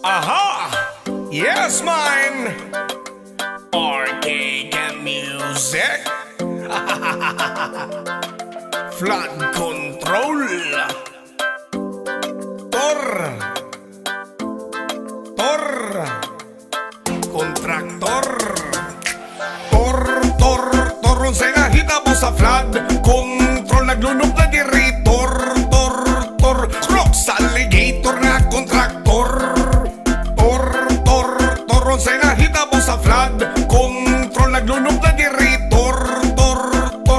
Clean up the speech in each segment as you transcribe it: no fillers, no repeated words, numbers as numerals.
Aha! Yes, mine! RK Music! Flood control! Tor! Kontraktor! Toron sa nahitabo sa flood control. Naglunok na diri Crooks alligator na kontraktor. Toron sa nahitabo sa flood control. Naglunok na diri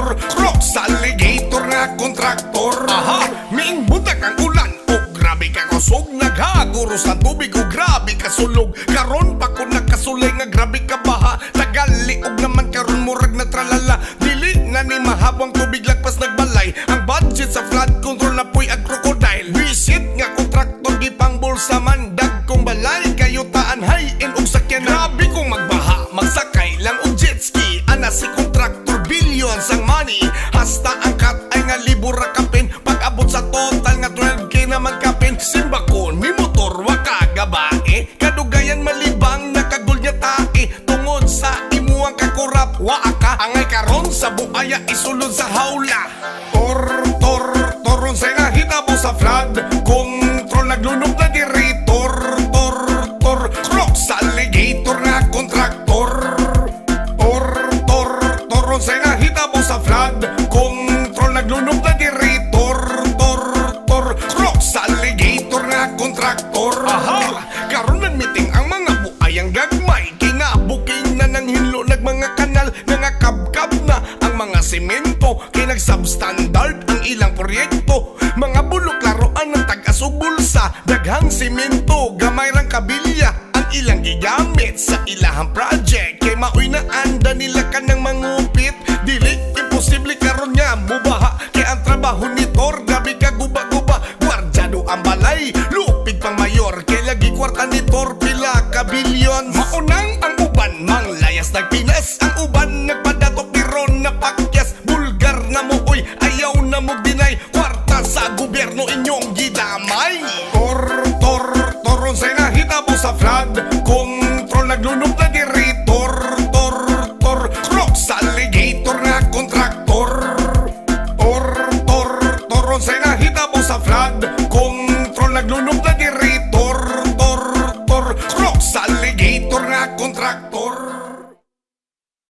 Crooks alligator na kontraktor. Aha! Ming butak ang ulan o grabe ka kusog. Naghaguro sa tubig o grabe ka sulog. Karon pa ko nakasulay nga grabe ka baha. Tagaliog naman karon murag na tralala. Dili na ni mahabang tubig lagpas nagbalay. Ang budget sa flood control na puy ag crocodile. Visit nga kontraktor gipang bulsa man. Dagkong balay kayo taan hayin og sakyan. Grabe kong magbaha magsakay lang og jet ski. Ana si kontraktor billions ang money. Hasta ang kat ay nga libur ra kapin. Pag abot sa total nga 12K na magkapin. Simbakon mi motor wa kagabae. Kadugayan malibang nakagul niya tae. Tungod sa imuang kakurap wa ka. Angay karon sa buaya isulod sa hawla. Toron sa nahitabo sa flood control. Naglunok na diri Crooks alligator na kontraktor. Toron sa nahitabo sa flood control. Naglunok na diri Crooks alligator na kontraktor. Aha! Karon nag-meeting ang mga buayang gagmay. Kinabuking na ng hinlo nag mga kanal. Nangakabkab na ang mga semento. Kay nag-substandard ang ilang proyekto. Mga bulok laruan ng tagas ug bulsa. Daghang semento, gamay rang kabilya ang ilang gigamit sa ilahang project. Kay maoy na anda nila kanang mangupit. Dili imposible karon nga mubaha. Kay ang trabaho ni Tor grabe ka guba-guba. Gwardyado ang balay, lupig pang mayor. Kay lagi kwarta ni Tor pila ka bilyon. Maunang ang uban manglayas nagpinas. Ang uban nagpadatok piron na pakyas. Bulgar na mo oy ayaw na mo dinay. Kwarta sa gobyerno inyong gidamay. Toron sa nahitabo sa flood kung